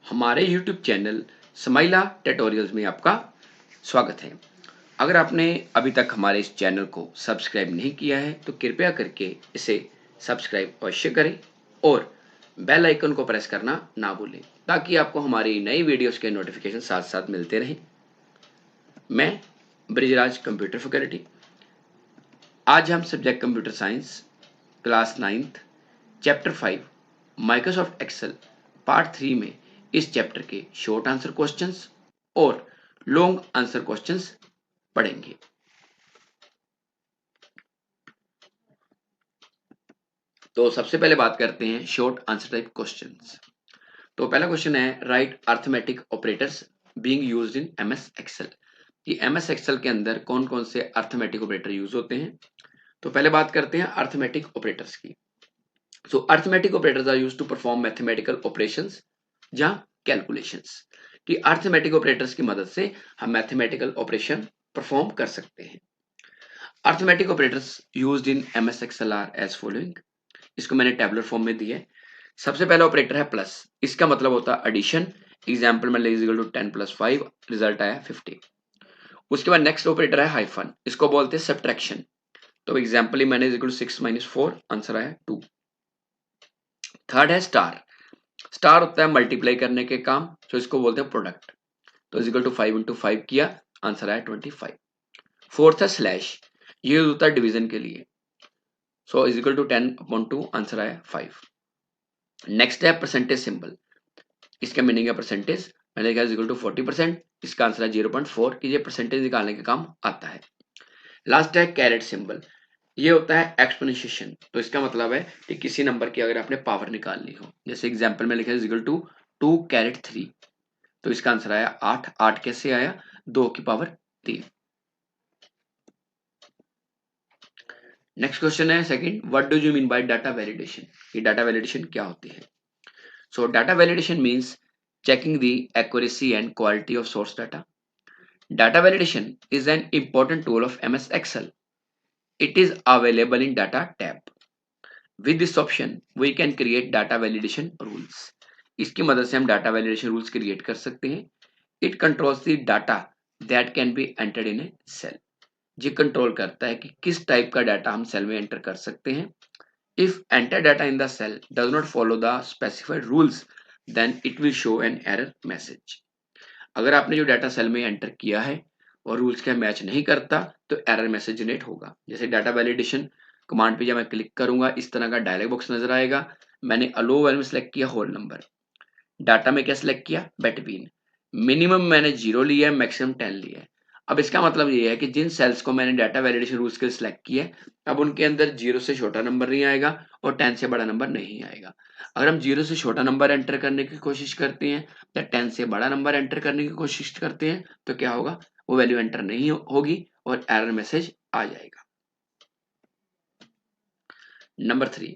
हमारे YouTube channel स्माइला tutorials में आपका स्वागत है। अगर आपने अभी तक हमारे इस चैनल को सब्सक्राइब नहीं किया है तो कृपया करके इसे सब्सक्राइब अवश्य करें और बेल आइकन को प्रेस करना ना भूलें ताकि आपको हमारी नई वीडियोस के नोटिफिकेशन साथ साथ मिलते रहें। मैं ब्रिजराज कंप्यूटर फैकल्टी। आज हम subject computer science class 9th chapter 5 Microsoft Excel part 3 में इस चैप्टर के शॉर्ट आंसर क्वेश्चंस और लॉन्ग आंसर क्वेश्चंस पढ़ेंगे। तो सबसे पहले बात करते हैं शॉर्ट आंसर टाइप क्वेश्चंस। तो पहला क्वेश्चन है write arithmetic operators being used in MS Excel. कि एमएस एक्सेल के अंदर कौन कौन से अर्थमेटिक ऑपरेटर यूज होते हैं। तो पहले बात करते हैं अर्थमेटिक ऑपरेटर्स की। So arithmetic operators are used to perform mathematical operations या calculations। कि अर्थमेटिक ऑपरेटर्स की मदद से हम मैथमेटिकल ऑपरेशन परफॉर्म कर सकते हैं। Arithmetic operators used in MS Excel are as following. इसको मैंने टेबुलर फॉर्म में दिया है। सबसे पहला ऑपरेटर है प्लस। इसका मतलब होता है एडिशन। एग्जाम्पल में इज इक्वल टू 10 + 5 रिजल्ट आया 50। उसके बाद नेक्स्ट ऑपरेटर है हाइफन। इसको बोलते हैं सब्ट्रैक्शन। तो एग्जाम्पल ही मैंने इज इक्वल टू 6 - 4 आंसर आया 2। थर्ड है स्टार। स्टार होता है मल्टीप्लाई करने के काम, तो इसको बोलते हैं प्रोडक्ट। तो इज इक्वल टू 5 × 5 किया, आंसर आया 25। फोर्थ है स्लैश। ये होता है डिवीजन के लिए। So is equal to 10/2 answer आया 5। नेक्स्ट है परसेंटेज सिंबल। इसका मीनिंग है परसेंटेज। मैंने लिखा इज इक्वल टू 40%। इसका आंसर है 0.4 कि ये परसेंटेज निकालने के काम आता है। लास्ट है कैरेट सिंबल। ये होता है एक्सपोनेंशिएशन। तो इसका मतलब है कि किसी नंबर की अगर आपने पावर निकालनी हो, जैसे एग्जांपल में लिखा है इज इक्वल टू 2⁻3। तो इसका आंसर आया 8। 8 कैसे आया? 2 की पावर 3। नेक्स्ट क्वेश्चन है second, what do you mean by data validation. ये डाटा वैलिडेशन क्या होती है? सो data validation means checking the accuracy and quality of source data. Data validation is an important tool of MS Excel. It is available in data tab. With this option we can create data validation rules. इसकी मदद से हम data validation rules create कर सकते हैं। It controls the data that can be entered in a cell. ये control करता है कि किस टाइप का डाटा हम सेल में एंटर कर सकते हैं। If enter data in the cell does not follow the specified rules then it will show an error message. अगर आपने जो डाटा सेल में एंटर किया है और रूल्स के मैच नहीं करता तो एरर मैसेज जनरेट होगा। जैसे डाटा वैलिडेशन कमांड पे जब मैं क्लिक करूंगा इस तरह का डायलॉग बॉक्स नजर आएगा। मैंने अलो वैल्यू में सेलेक्ट किया होल नंबर। डाटा में क्या सिलेक्ट किया? बिटवीन। मिनिमम मैंने 0 लिया है, मैक्सिमम 10 लिया है। अब इसका मतलब ये है कि जिन सेल्स को मैंने डाटा वैलिडेशन रूल्स के लिए सिलेक्ट किया है अब उनके अंदर 0 से छोटा नंबर नहीं आएगा और 10 से बड़ा नंबर नहीं आएगा। अगर हम 0 से छोटा नंबर एंटर करने की कोशिश करते हैं या 10 से बड़ा नंबर एंटर करने की कोशिश करते हैं तो क्या होगा? वो वैल्यू एंटर नहीं होगी और एरर मैसेज आ जाएगा। Number 3,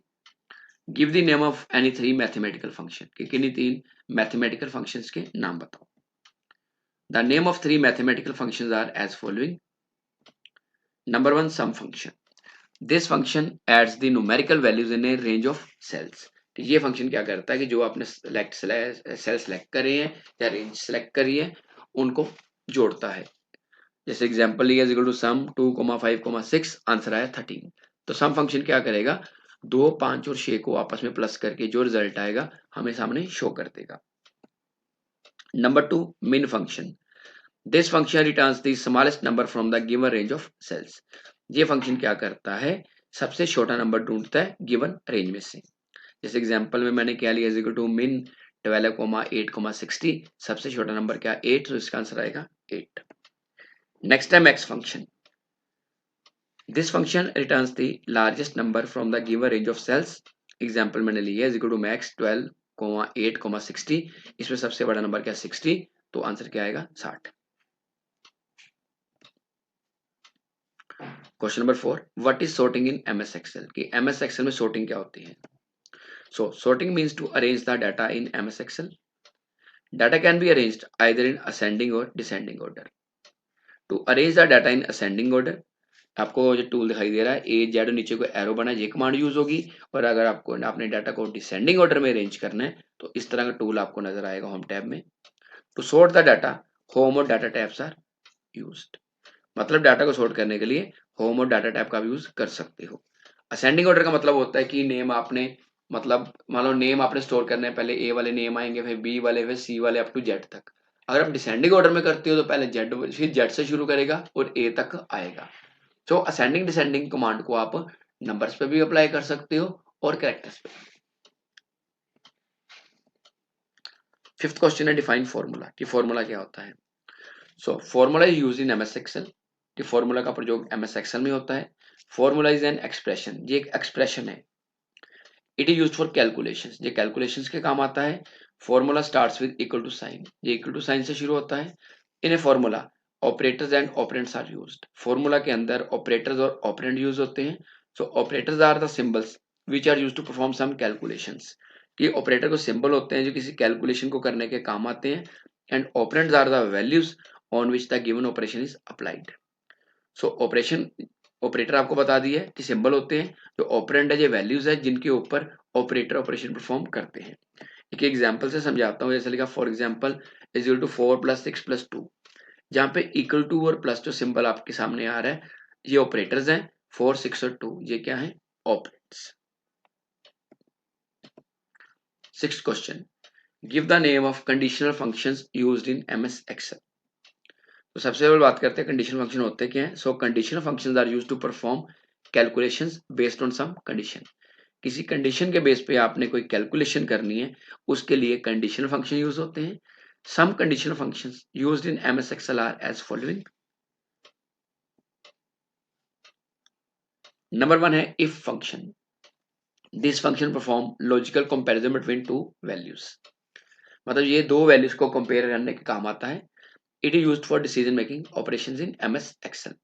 give the name of any 3 mathematical function. कि किन्हीं 3 मैथमेटिकल फंक्शंस के नाम बताओ। The name of 3 mathematical functions are as following. Number 1, sum function. This function adds the numerical values in a range of cells. तो ये function क्या करता है कि जो आपने सेल सेलेक्ट करे हैं या रेंज सेलेक्ट करी है उनको जोड़ता है। जैसे एग्जांपल लिया is equal to sum 2,5,6 answer आया 13। तो सम फंक्शन क्या करेगा? 2, 5 और 6 को आपस में प्लस करके जो रिजल्ट आएगा हमें सामने शो कर देगा। Number 2, min function. This function returns the smallest number from the given range of cells. ये फंक्शन क्या करता है? सबसे छोटा नंबर ढूंढता है गिवन रेंज में से। जैसे एग्जांपल में मैंने क्या लिया इज इक्वल टू min 12,8,60। सबसे छोटा नंबर क्या? 8। तो इसका आंसर आएगा 8। नेक्स्ट है max function. This function returns the largest number from the given range of cells. Example मैंने लिया इज इक्वल टू max 12,8,60। इसमें सबसे बड़ा नंबर क्या? 60। तो आंसर क्या आएगा? 60। Question number 4, what is sorting in MS Excel. कि एमएस एक्सेल में सॉर्टिंग क्या होती है? So sorting means to arrange the data in MS Excel. Data can be arranged either in ascending और descending order. To arrange the data in ascending order आपको जो tool दिखाई दे रहा है ए जेड, नीचे को एरो बना, ये कमांड यूज होगी। और अगर आपको अपने डाटा को डिसेंडिंग ऑर्डर में अरेंज करना है तो इस तरह का टूल आपको नजर आएगा होम टैब में। To sort the data, home और डाटा टैब्स आर यूज्ड। मतलब डाटा को सॉर्ट करने के लिए होम और डाटा टैब का भी यूज कर सकते हो। असेंडिंग ऑर्डर का मतलब होता है कि नेम आपने, मतलब मान लो नेम आपने स्टोर करना है, पहले ए वाले नेम आएंगे, फिर बी वाले, फिर सी वाले, अप टू जेड तक। अगर आप डिसेंडिंग ऑर्डर में करते हो तो पहले जेड, फिर जेड से शुरू करेगा और ए तक आएगा। तो असेंडिंग डिसेंडिंग कमांड को आप नंबर्स पे भी अप्लाई कर सकते हो और कैरेक्टर्स पे। फिफ्थ क्वेश्चन है डिफाइन फॉर्मूला, कि फॉर्मूला क्या होता है। So formula is used in MS Excel, कि फॉर्मूला का प्रयोग एमएस एक्सेल में होता है। फॉर्मूला इज एन एक्सप्रेशन, ये एक एक्सप्रेशन है। It is used for calculations, ये कैलकुलेशंस के काम आता है। Formula starts with equal to sign, ये इक्वल टू साइन से शुरू होता है। In a formula operators and operands are used, formula के अंदर ऑपरेटर्स और ऑपरेंड यूज होते हैं। So operators are the symbols which are used to perform some calculations, कि ऑपरेटर को सिंबल होते हैं जो किसी कैलकुलेशन को करने के काम आते हैं। And operands are the values on which the given operation is applied. So operation, operator आपको बता दिया है कि सिंबल होते हैं, जो ऑपरेंड है ये वैल्यूज है जिनके ऊपर ऑपरेटर ऑपरेशन परफॉर्म करते हैं। एक एग्जांपल से समझाता हूँ, जैसे लिखा for example is equal to 4 + 6 + 2। जहाँ पे इक्वल टू और प्लस जो सिंबल आपके सामने आ रहा है ये ऑपरेटर्स हैं। 4, 6 और 2 ये क्या है, operands. Sixth question, give the name of conditional functions used in MS Excel. तो सबसे पहले बात करते हैं कंडीशनल फंक्शन होते क्या है। So conditional functions are used to perform calculations based on some condition, किसी कंडीशन के बेस पे आपने कोई कैलकुलेशन करनी है उसके लिए कंडीशनल फंक्शन यूज होते हैं। Some conditional functions used in MS Excel are as following. Number 1 है if function, this function perform logical comparison between two values, मतलब ये दो वैल्यूज को कंपेयर करने के काम आता है। It is used for decision making operations in MS Excel.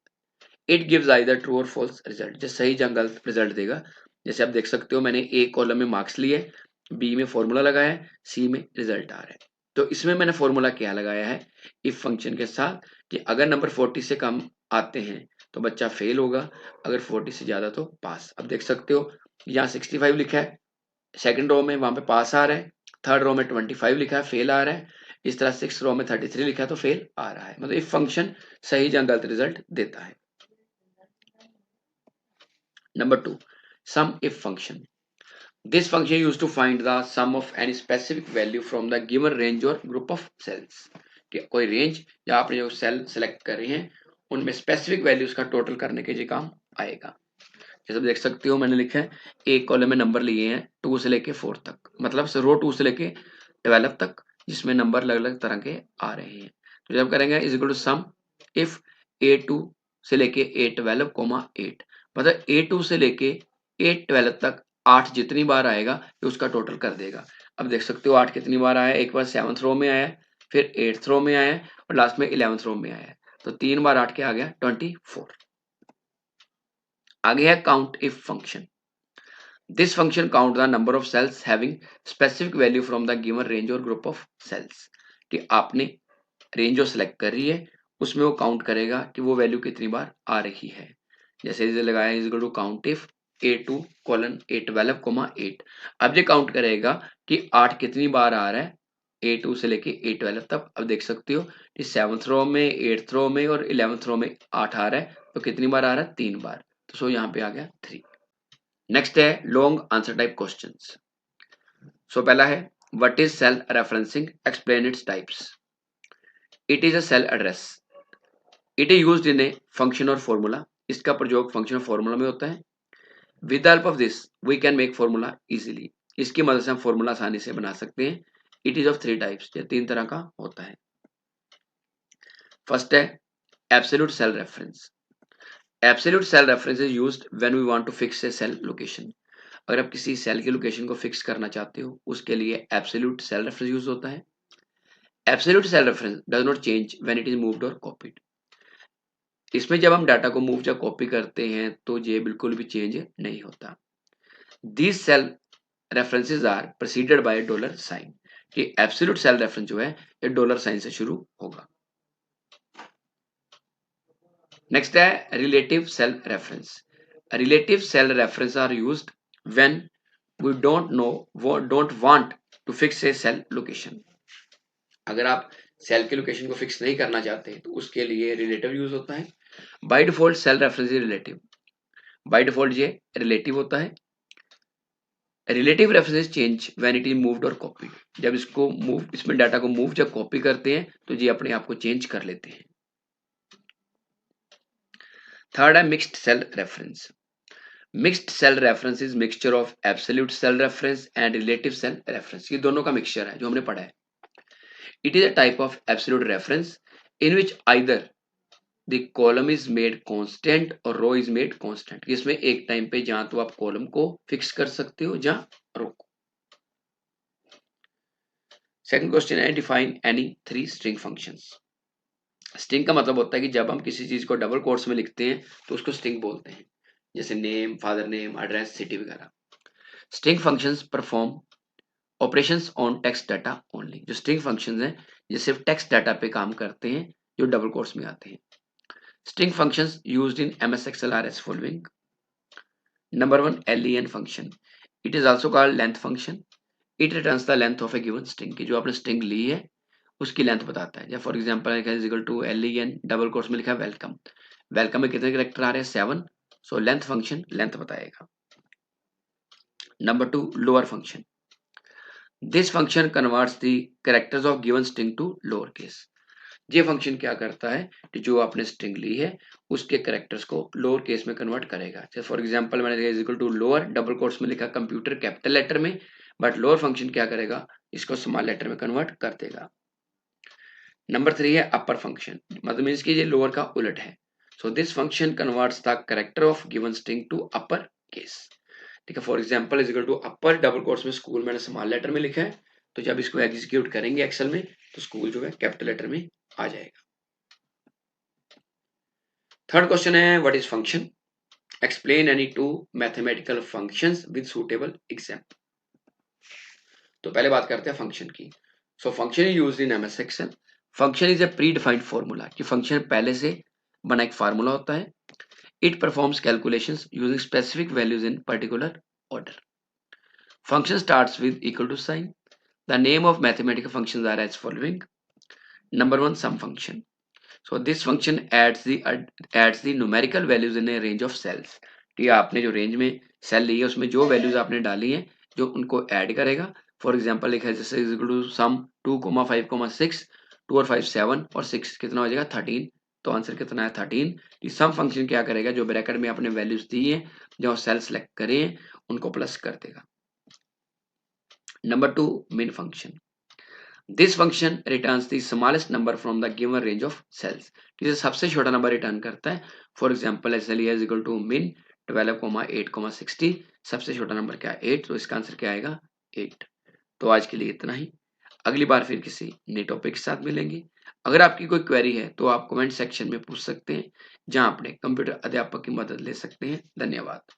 It gives either true or false result, जो सही या गलत रिजल्ट देगा। जैसे आप देख सकते हो मैंने ए कॉलम में मार्क्स लिए, बी में फॉर्मूला लगाया है, सी में रिजल्ट आ रहा है। तो इसमें मैंने फॉर्मूला क्या लगाया है, इफ फंक्शन के साथ, कि अगर नंबर 40 से कम आते हैं तो बच्चा फेल होगा, अगर 40 से ज्यादा तो पास। अब देख सकते हो यहाँ 65 लिखा है सेकंड रो में, वहां पे पास आ रहा है। थर्ड रो में 25 लिखा है, फेल आ रहा है। इस तरह 6 रो में 33 लिखा है तो फेल आ रहा है। मतलब इफ फंक्शन सही या गलत रिजल्ट देता है। Number 2, sum if function. This function used to find the sum of any specific value from the given range or group of cells. कि कोई रेंज या आपने जो सेल सेलेक्ट कर रहे हैं उनमें स्पेसिफिक वैल्यूज का टोटल करने के लिए काम आएगा। जैसे देख सकते हो मैंने लिखा है एक कॉलम में नंबर लिए हैं 2 से लेके 4 तक, मतलब रो 2 से लेके 12 तक, जिसमें नंबर अलग अलग तरह के आ रहे हैं। तो जब करेंगे is equal to sum if A2 से लेके A12, 8, मतलब A2 से लेके A12 तक 8 जितनी बार आएगा ये उसका टोटल कर देगा। अब देख सकते हो 8 कितनी बार आया है, एक बार 7th रो में आया है, फिर 8th रो में आया है और लास्ट में 11th रो में आया है। तो 3 बार 8 के आ गया 24। आगे है count if function. This function count the number of sales having specific value from the given range और ग्रुप ऑफ सेल्स, कि आपने रेंज जो सेलेक्ट कर रही है उसमें वो काउंट करेगा कि वो वैल्यू कितनी बार आ रही है। जैसे इसे लगाया is equal to count if A2 colon A12, 8। अब ये काउंट करेगा कि 8 कितनी बार आ रहा है A2 से लेके A12 तक। अब देख सकते हो कि 7th रो में, 8th रो में और 11th रो में 8 आ रहा है, तो कितनी बार आ रहा है, 3 बार। तो सो यहाँ पे आ गया 3। नेक्स्ट है long answer type questions. So पहला है what is cell referencing, explain its types. It is a cell address, it is used in a function और फॉर्मूला, इसका प्रयोग फंक्शन और फॉर्मूला में होता है। With the help of this we can make formula easily, इसकी मदद से हम फॉर्मूला आसानी से बना सकते हैं। इट इज ऑफ 3 टाइप्स, ये 3 तरह का होता है। फर्स्ट है absolute cell reference. Absolute cell reference is used when we want to fix a cell location. अगर आप किसी सेल की लोकेशन को फिक्स करना चाहते हो उसके लिए एब्सोल्यूट सेल रेफरेंस यूज होता है। Absolute cell reference does not change when it is moved or copied, इसमें जब हम डाटा को मूव या कॉपी करते हैं तो ये बिल्कुल भी चेंज नहीं होता। These cell references are preceded by dollar sign, कि एब्सोल्यूट सेल रेफरेंस जो है ये डॉलर साइन से शुरू होगा। नेक्स्ट है relative cell reference. Relative cell reference are used when we don't want to fix a cell location. अगर आप सेल के लोकेशन को फिक्स नहीं करना चाहते तो उसके लिए रिलेटिव यूज होता है। By default cell reference is relative, by default ये रिलेटिव होता है। Relative reference change when it is moved or copied, जब इसको मूव, इसमें डाटा को मूव जब कॉपी करते हैं तो ये अपने आप को चेंज कर लेते हैं। थर्ड है mixed cell reference. Mixed cell reference is mixture of absolute cell reference and relative cell reference. ये दोनों का मिक्सचर है जो हमने पढ़ा है। It is a type of absolute reference in which either the column is made constant or row is made constant. इसमें एक टाइम पे जहां तो आप कॉलम को फिक्स कर सकते हो जहां रो को। सेकंड क्वेश्चन है define any three string functions. String का मतलब होता है कि जब हम किसी चीज को डबल कोट्स में लिखते हैं तो उसको स्ट्रिंग बोलते हैं, जैसे name, father name, address, city वगैरह। String functions perform operations on text data only. जो स्ट्रिंग फंक्शंस हैं ये सिर्फ टेक्स्ट डाटा पे काम करते हैं जो डबल कोट्स में आते हैं। String functions used in MS Excel are as following. Number one, len function. It is also called length function. It returns the length of a given string, की जो आपने स्ट्रिंग ली है उसकी लेंथ बताता है। जब फॉर एग्जांपल लिखा है equal to len double quotes में लिखा है वेलकम। वेलकम में कितने कैरेक्टर आ रहे हैं? 7। सो लेंथ फंक्शन लेंथ बताएगा। Number two, lower function. This function converts the characters of given string to lower case. ये फंक्शन क्या करता है कि जो आपने स्ट्रिंग ली है उसके कैरेक्टर्स को लोअर केस में कन्वर्ट करेगा। जैसे फॉर एग्जांपल मैंने लिखा equal to lower double quotes में लिखा कंप्यूटर कैपिटल लेटर में, बट लोअर फंक्शन क्या करेगा, इसको स्मॉल लेटर में कन्वर्ट कर देगा। नंबर थ्री है अपर फंक्शन, मतलब मीन्स कि ये लोअर का उलट है। So this function converts the character of given string to upper case. ठीक है, for example is equal to upper double quotes में स्कूल मैंने स्मॉल लेटर में लिखा है, तो जब इसको एग्जीक्यूट करेंगे एक्सेल में तो स्कूल जो है कैपिटल लेटर में आ जाएगा। थर्ड क्वेश्चन है what is function. Explain any two mathematical functions with suitable example. तो पहले बात करते हैं फंक्शन की। So function is used in MS Excel. Function is a predefined formula, कि फंक्शन पहले से बना एक फार्मूला होता है। It performs calculations using specific values in particular order. Function starts with equal to sign. The name of mathematical functions are as following. Number one, sum function. So this function adds the numerical values in a range of cells। ठीक है, आपने जो range में cell ली है उसमें जो values आपने डाली हैं जो उनको ऐड करेगा। फॉर एग्जांपल लिखा है जैसे इज इक्वल टू सम 2,5,6, 2 और 5 7 और 6 कितना हो जाएगा 13। तो आंसर कितना है 13। ये सम फंक्शन क्या करेगा, जो ब्रैकेट में आपने वैल्यूज दी है जो सेल सेलेक्ट करें उनको प्लस कर देगा। Number two, main function. This function returns the smallest number from the given range of cells. ठीक है, सबसे छोटा नंबर रिटर्न करता है। फॉर एग्जांपल ऐसे लिया इज इक्वल टू min 12,8,60। सबसे छोटा नंबर क्या है 8, तो इसका आंसर क्या आएगा 8। तो आज के लिए इतना ही, अगली बार फिर किसी नए टॉपिक के साथ मिलेंगे। अगर आपकी कोई क्वेरी है तो आप कमेंट सेक्शन में पूछ सकते हैं, जहां अपने कंप्यूटर अध्यापक की मदद ले सकते हैं। धन्यवाद।